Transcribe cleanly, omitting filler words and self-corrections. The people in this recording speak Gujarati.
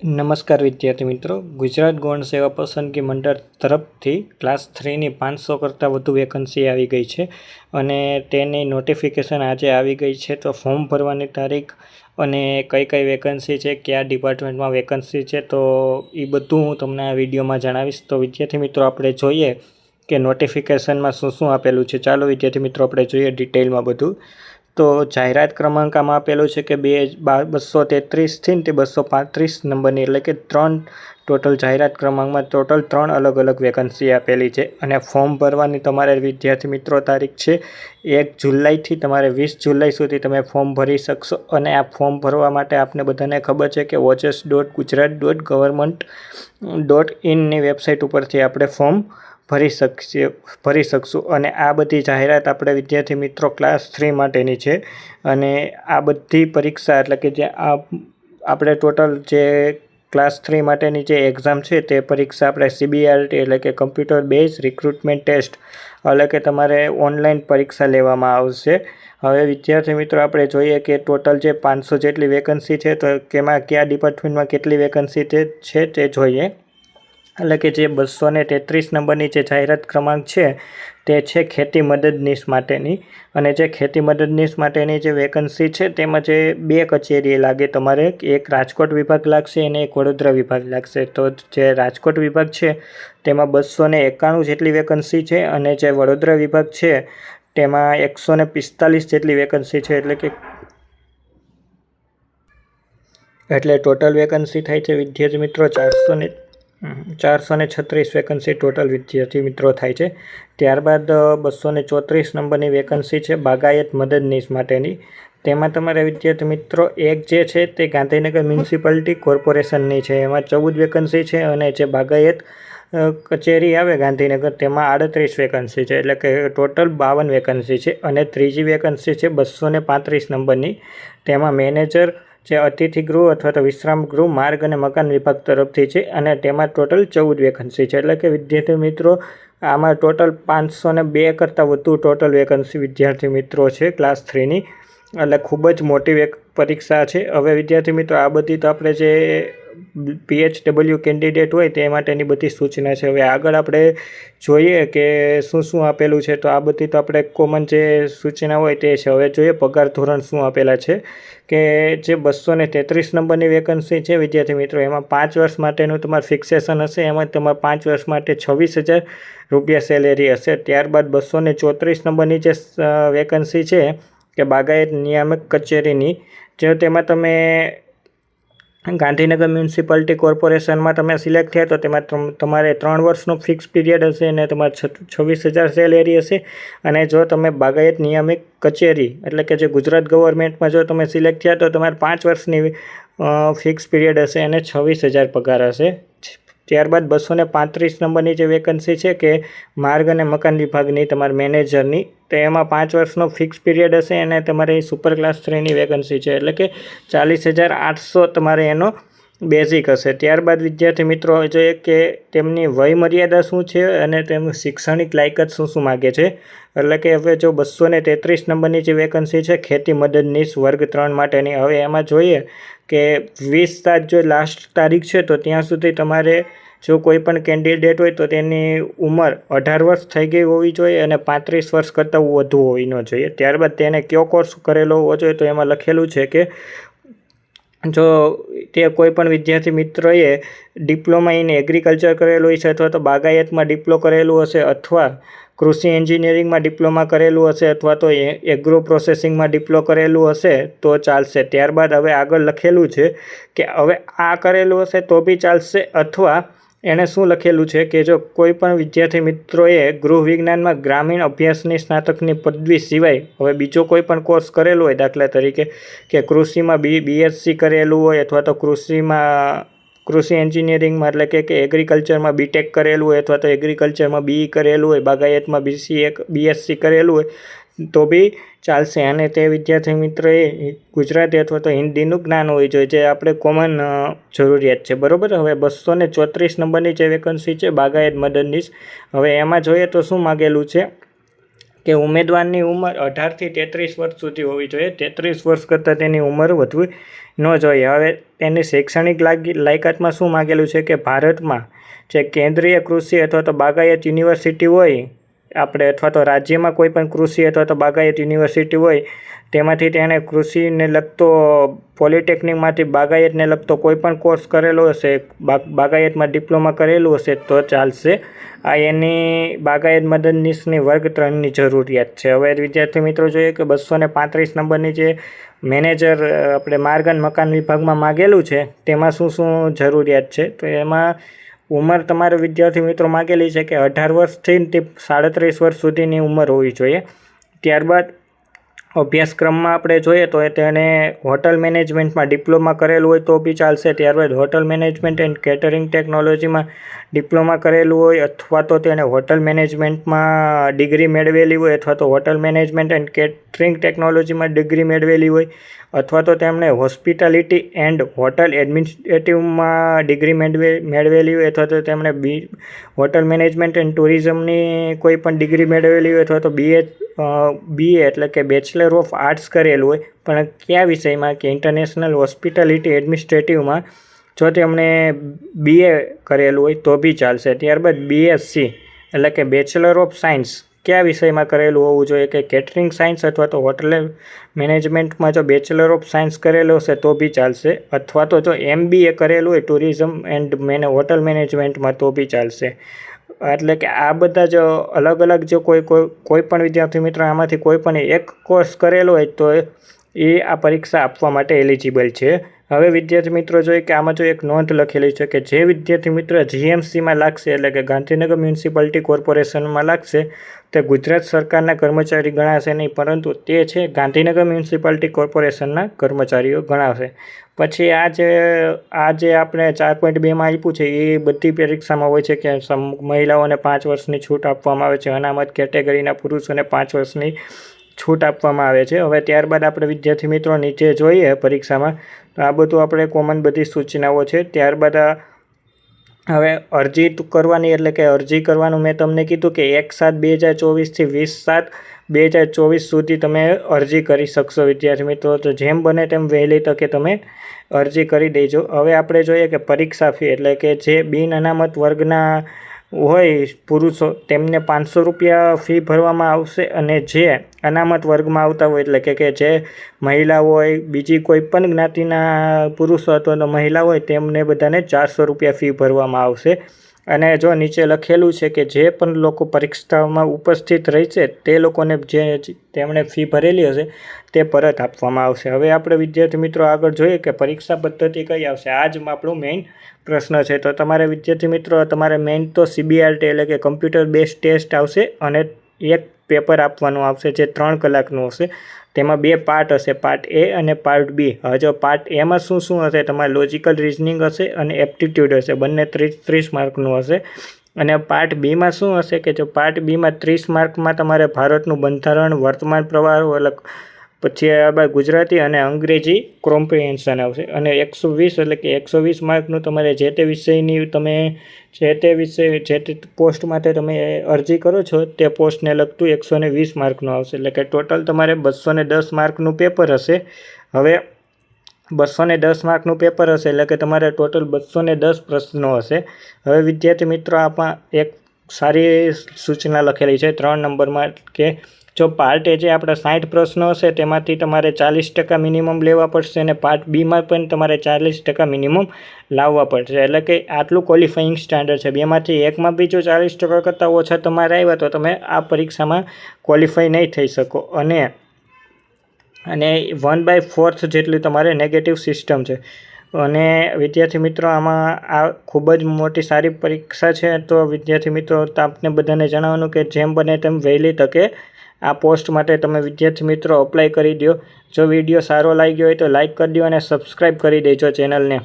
નમસ્કાર વિદ્યાર્થી મિત્રો, ગુજરાત ગૌણ સેવા પસંદગી મંડળ તરફથી ક્લાસ 3ની 500 કરતાં વધુ વેકન્સી આવી ગઈ છે અને તેની નોટિફિકેશન આજે આવી ગઈ છે. તો ફોર્મ ભરવાની તારીખ અને કઈ કઈ વેકન્સી છે, કયા ડિપાર્ટમેન્ટમાં વેકન્સી છે, તો એ બધું હું તમને આ વિડીયોમાં જણાવીશ. તો વિદ્યાર્થી મિત્રો, આપણે જોઈએ કે નોટિફિકેશનમાં શું શું આપેલું છે. ચાલો વિદ્યાર્થી મિત્રો, આપણે જોઈએ ડિટેલમાં બધું. તો જાહેરાત ક્રમાંક આમાં આપેલો છે કે 233થી તે 235 નંબરની, એટલે કે 3 ટોટલ જાહેરાત ક્રમાંકમાં ટોટલ 3 અલગ અલગ વેકન્સી આપેલી છે. અને ફોર્મ ભરવાની તમારે વિદ્યાર્થી મિત્રો તારીખ છે 1 જુલાઈથી તમારે 20 જુલાઈ સુધી તમે ફોર્મ ભરી શકશો. અને આ ફોર્મ ભરવા માટે આપને બધાને ખબર છે કે OHS.gujarat.government.in ની વેબસાઇટ ઉપરથી આપણે ફોર્મ ભરી શકશું. અને આ બધી જાહેરાત આપણે વિદ્યાર્થી મિત્રો ક્લાસ 3 માટેની છે. અને આ બધી પરીક્ષા, એટલે કે જે આપણે ટોટલ જે ક્લાસ 3 માટેની જે એક્ઝામ છે તે પરીક્ષા આપણે CBRT એટલે કે કમ્પ્યુટર બેઝ રિક્રુટમેન્ટ ટેસ્ટ, એટલે કે તમારે ઓનલાઈન પરીક્ષા લેવામાં આવશે. હવે વિદ્યાર્થી મિત્રો, આપણે જોઈએ કે ટોટલ જે 500 જેટલી વેકન્સી છે, તો તેમાં કયા ડિપાર્ટમેન્ટમાં કેટલી વેકન્સી છે તે જોઈએ. એટલે કે જે 233 નંબરની જે જાહેરાત ક્રમાંક છે તે છે ખેતી મદદનીશ માટેની. અને જે ખેતી મદદનીશ માટેની જે વેકન્સી છે તેમાં જે 2 કચેરી લાગે તમારે, એક રાજકોટ વિભાગ લાગશે અને એક વડોદરા વિભાગ લાગશે. તો જે રાજકોટ વિભાગ છે તેમાં 291 જેટલી વેકન્સી છે અને જે વડોદરા વિભાગ છે તેમાં 145 જેટલી વેકન્સી છે. એટલે ટોટલ વેકન્સી થાય છે વિદ્યાર્થી મિત્રો 436 વેકન્સી ટોટલ વિદ્યાર્થી મિત્રો થાય છે. ત્યારબાદ 234 નંબરની વેકન્સી છે બાગાયત મદદનીશ માટેની. તેમાં તમારે વિદ્યાર્થી મિત્રો એક જે છે તે ગાંધીનગર મ્યુનિસિપાલિટી કોર્પોરેશનની છે, એમાં 14 વેકન્સી છે. અને જે બાગાયત કચેરી આવે ગાંધીનગર, તેમાં 38 વેકન્સી છે, એટલે કે ટોટલ 52 વેકન્સી છે. અને ત્રીજી વેકન્સી છે 235 નંબરની, તેમાં મેનેજર જે અતિથિ ગૃહ અથવા તો વિશ્રામ ગૃહ માર્ગ અને મકાન વિભાગ તરફથી છે. અને તેમાં ટોટલ 14 વેકન્સી છે. એટલે કે વિદ્યાર્થી મિત્રો, આમાં ટોટલ 502 કરતાં વધુ ટોટલ વેકન્સી વિદ્યાર્થી મિત્રો છે ક્લાસ 3ની. એટલે ખૂબ જ મોટી પરીક્ષા છે. હવે વિદ્યાર્થી મિત્રો, આ બધી તો આપણે જે PHW કેન્ડિડેટ હોય તે માટેની બધી સૂચના છે. હવે આગળ આપણે જોઈએ કે શું શું આપેલું છે. તો આ બધી તો આપણે કોમન જે સૂચના હોય તે છે. હવે જોઈએ પગાર ધોરણ શું આપેલા છે. કે જે 233 નંબરની વેકન્સી છે વિદ્યાર્થી મિત્રો, એમાં 5 વર્ષ માટેનું તમારું ફિક્સેશન હશે. એમાં તમારે 5 વર્ષ માટે 26,000 રૂપિયા સેલેરી હશે. ત્યારબાદ 234 નંબરની જે વેકન્સી છે કે બાગાયત નિયામક કચેરીની, જો તેમાં તમે ગાંધીનગર મ્યુનિસિપાલિટી કોર્પોરેશનમાં તમે સિલેક્ટ થયા તો તેમાં તમારે 3 વર્ષનો ફિક્સ પીરિયડ હશે અને તમારે 26,000 સેલેરી હશે. અને જો તમે બાગાયત નિયામક કચેરી એટલે કે જે ગુજરાત ગવર્મેન્ટમાં જો તમે સિલેક્ટ થયા તો તમારે 5 વર્ષની ફિક્સ પીરિયડ હશે અને 26,000 પગાર હશે. ત્યારબાદ 235 નંબરની જે વેકન્સી છે કે માર્ગ અને મકાન વિભાગની તમારા મેનેજરની, તો એમાં 5 વર્ષનો ફિક્સ પીરિયડ હશે અને તમારે સુપર ક્લાસ 3ની વેકન્સી છે, એટલે કે 40,800 તમારે એનો બેઝિક હશે. ત્યારબાદ વિદ્યાર્થી મિત્રો જોઈએ કે તેમની વય મર્યાદા શું છે અને તેમનું શૈક્ષણિક લાયકાત શું માગે છે. એટલે કે હવે જો 233 નંબરની જે વેકન્સી છે ખેતી મદદનીશ વર્ગ 3 માટેની, હવે એમાં જોઈએ કે 20 જો લાસ્ટ તારીખ છે તો ત્યાં સુધી તમારે જો કોઈ પણ કેન્ડિડેટ હોય તો તેની ઉંમર 18 વર્ષ થઈ ગઈ હોવી જોઈએ અને 35 વર્ષ કરતાં વધુ હોવી ન જોઈએ. ત્યારબાદ તેને કયો કોર્સ કરેલો હોવો જોઈએ, તો એમાં લખેલું છે કે જો તે કોઈ પણ વિદ્યાર્થી મિત્રોએ ડિપ્લોમા ઇન એગ્રીકલ્ચર કરેલું હશે અથવા તો બાગાયતમાં ડિપ્લો કરેલું હશે અથવા કૃષિ એન્જિનિયરિંગમાં ડિપ્લોમા કરેલું હશે અથવા તો એગ્રો પ્રોસેસિંગમાં ડિપ્લો કરેલું હશે તો ચાલશે. ત્યારબાદ હવે આગળ લખેલું છે કે હવે આ કરેલું હશે તો બી ચાલશે, અથવા એણે શું લખેલું છે કે જો કોઈ પણ વિદ્યાર્થી મિત્રોએ ગૃહ વિજ્ઞાનમાં ગ્રામીણ અભ્યાસની સ્નાતકની પદવી સિવાય હવે બીજો કોઈ પણ કોર્સ કરેલો હોય, દાખલા તરીકે કે કૃષિમાં BSc કરેલું હોય અથવા તો કૃષિ એન્જિનિયરિંગમાં એટલે કે એગ્રીકલ્ચરમાં BTech કરેલું હોય અથવા તો એગ્રીકલ્ચરમાં BE કરેલું હોય, બાગાયતમાં BSc કરેલું હોય તો બી ચાલશે. અને તે વિદ્યાર્થી મિત્રોએ ગુજરાતી અથવા તો હિન્દીનું જ્ઞાન હોવી જોઈએ, જે આપણે કોમન જરૂરિયાત છે, બરાબર. હવે 234 નંબરની જે વેકન્સી છે બાગાયત મદદનીશ, હવે એમાં જોઈએ તો શું માગેલું છે કે ઉમેદવારની ઉંમર 18થી 33 વર્ષ સુધી હોવી જોઈએ. 33 વર્ષ કરતાં તેની ઉંમર વધવી ન જોઈએ. હવે તેની શૈક્ષણિક લાયકાતમાં શું માગેલું છે કે ભારતમાં જે કેન્દ્રીય કૃષિ અથવા તો બાગાયત યુનિવર્સિટી હોય આપણે, અથવા તો રાજ્યમાં કોઈ પણ કૃષિ અથવા તો બાગાયત યુનિવર્સિટી હોય તેમાંથી તેણે કૃષિને લગતો પોલિટેકનિકમાંથી બાગાયતને લગતો કોઈ પણ કોર્સ કરેલો હશે, બાગાયતમાં ડિપ્લોમા કરેલું હશે તો ચાલશે. આ એની બાગાયત મદદનીશની વર્ગ 3ની જરૂરિયાત છે. હવે વિદ્યાર્થી મિત્રો જોઈએ કે 235 નંબરની જે મેનેજર આપણે માર્ગ અને મકાન વિભાગમાં માગેલું છે તેમાં શું શું જરૂરિયાત છે. તો એમાં ઉંમર તમારે વિદ્યાર્થી મિત્રો માગેલી છે કે 18 વર્ષથી તે 37 વર્ષ સુધીની ઉંમર હોવી જોઈએ. ત્યારબાદ અભ્યાસક્રમમાં આપણે જોઈએ તો તેને હોટલ મેનેજમેન્ટમાં ડિપ્લોમા કરેલું હોય તો બી ચાલશે. ત્યારબાદ હોટલ મેનેજમેન્ટ એન્ડ કેટરિંગ ટેકનોલોજીમાં ડિપ્લોમા કરેલું હોય, અથવા તો તેને હોટલ મેનેજમેન્ટમાં ડિગ્રી મેળવેલી હોય, અથવા તો હોટલ મેનેજમેન્ટ એન્ડ કેટરિંગ ટેકનોલોજીમાં ડિગ્રી મેળવેલી હોય, અથવા તો તેમણે હોસ્પિટાલિટી એન્ડ હોટલ એડમિનિસ્ટ્રેટિવમાં ડિગ્રી મેળવેલી હોય, અથવા તો તેમણે હોટલ મેનેજમેન્ટ એન્ડ ટુરિઝમની કોઈ પણ ડિગ્રી મેળવેલી હોય, અથવા તો BA એટલે કે બેચલર ઓફ આર્ટ્સ કરેલું હોય. પણ કયા વિષયમાં કે ઇન્ટરનેશનલ હોસ્પિટાલિટી એડમિનિસ્ટ્રેટિવમાં જો તેમણે BA કરેલું હોય તો બી ચાલશે. ત્યારબાદ BSc એટલે કે બેચલર ઓફ સાયન્સ કયા વિષયમાં કરેલું હોવું જોઈએ કે કેટરિંગ સાયન્સ અથવા તો હોટલ મેનેજમેન્ટમાં જો બેચલર ઓફ સાયન્સ કરેલો હશે તો બી ચાલશે, અથવા તો જો MBA કરેલું હોય ટુરિઝમ એન્ડ હોટલ મેનેજમેન્ટમાં તો બી ચાલશે. એટલે કે આ બધા જો અલગ અલગ જો કોઈ પણ વિદ્યાર્થી મિત્ર આમાંથી કોઈ પણ એક કોર્સ કરેલો હોય તો એ આ પરીક્ષા આપવા માટે એલિજિબલ છે. હવે વિદ્યાર્થી મિત્રો જોઈએ કે આમાં જો એક નોંધ લખેલી છે કે જે વિદ્યાર્થી મિત્ર GMCમાં લાગશે એટલે કે ગાંધીનગર મ્યુનિસિપાલિટી કોર્પોરેશનમાં લાગશે તે ગુજરાત સરકારના કર્મચારી ગણાશે નહીં, પરંતુ તે છે ગાંધીનગર મ્યુનિસિપાલિટી કોર્પોરેશનના કર્મચારીઓ ગણાશે. પછી આ જે આપણે 4.2માં આપ્યું છે એ બધી પરીક્ષામાં હોય છે કે મહિલાઓને 5 વર્ષની છૂટ આપવામાં આવે છે, અનામત કેટેગરીના પુરુષોને 5 વર્ષની છૂટ આપવામાં આવે છે. હવે ત્યારબાદ આપણે વિદ્યાર્થી મિત્રો નીચે જોઈએ પરીક્ષામાં તો આ બધું આપણે કોમન બધી સૂચનાઓ છે. ત્યારબાદ હવે અરજી કરવાની એટલે કે અરજી કરવાનું મેં તમને કીધું કે 1/7/2024 થી 20/7/2024 સુધી તમે અરજી કરી શકશો વિદ્યાર્થી મિત્રો. તો જેમ બને તેમ વહેલી તકે તમે અરજી કરી દેજો. હવે આપણે જોઈએ કે પરીક્ષા ફી એટલે કે જે બિન અનામત વર્ગના હોય પુરુષો તેમને 500 રૂપિયા ફી ભરવામાં આવશે, અને જે અનામત વર્ગમાં આવતા હોય એટલે કે જે મહિલા હોય, બીજી કોઈ પણ જ્ઞાતિના પુરુષો અથવા તો મહિલા હોય તેમને બધાને 400 રૂપિયા ફી ભરવામાં આવશે. અને જો નીચે લખેલું છે કે જે પણ લોકો પરીક્ષામાં ઉપસ્થિત રહેશે તે લોકોને તેમણે ફી ભરેલી હશે તે પરત આપવામાં આવશે. હવે આપણે વિદ્યાર્થી મિત્રો આગળ જોઈએ કે પરીક્ષા પદ્ધતિ કઈ આવશે. આ જ આપણું મેઇન પ્રશ્ન છે. તો તમારે વિદ્યાર્થી મિત્રો તમારે મેઇન તો CBRT એટલે કે કમ્પ્યુટર બેઝ ટેસ્ટ આવશે, અને એક પેપર આપવાનું આવશે જે 3 કલાકનું હશે. તેમાં 2 પાર્ટ હશે, પાર્ટ A અને પાર્ટ B. હવે જો પાર્ટ Aમાં શું હશે, તમારે લોજિકલ રિઝનિંગ હશે અને એપ્ટિટ્યૂડ હશે, બંને 30 માર્કનું હશે. અને પાર્ટ Bમાં શું હશે કે જો પાર્ટ Bમાં 30 માર્કમાં તમારે ભારતનું બંધારણ, વર્તમાન પ્રવાહો એટલે પછી ગુજરાતી અને અંગ્રેજી કોમ્પ્રિહેન્શન આવશે. અને 120 એટલે કે 120 માર્કનું તમારે જે તે વિષયની તમે જે તે પોસ્ટ માટે તમે અરજી કરો છો તે પોસ્ટને લગતું 120 માર્કનું આવશે. એટલે કે ટોટલ તમારે 210 માર્કનું પેપર હશે. હવે 210 માર્કનું પેપર હશે એટલે કે તમારે ટોટલ 210 પ્રશ્નો હશે. હવે વિદ્યાર્થી મિત્રો આમાં એક સારી સૂચના લખેલી છે 3 નંબરમાં કે જો પાર્ટ A જે આપણા 60 પ્રશ્નો હશે તેમાંથી તમારે 40% મિનિમમ લેવા પડશે, અને પાર્ટ Bમાં પણ તમારે 40% મિનિમમ લાવવા પડશે. એટલે કે આટલું ક્વોલિફાઈંગ સ્ટાન્ડર્ડ છે. બેમાંથી એકમાં બી જો 40% કરતાં ઓછા તમારે આવ્યા તો તમે આ પરીક્ષામાં ક્વોલિફાઈ નહીં થઈ શકો. અને 1/4 જેટલી તમારે નેગેટિવ સિસ્ટમ છે. અને વિદ્યાર્થી મિત્રો આમાં આ ખૂબ જ મોટી સારી પરીક્ષા છે. તો વિદ્યાર્થી મિત્રો આપને બધાને જણાવવાનું કે જેમ બને તેમ વહેલી તકે આ પોસ્ટ માટે તમે વિદ્યાર્થી મિત્રો અપ્લાય કરી દો. જો વિડીયો સારો લાગ્યો હોય તો લાઇક કરી દો અને સબસ્ક્રાઈબ કરી દેજો ચેનલને.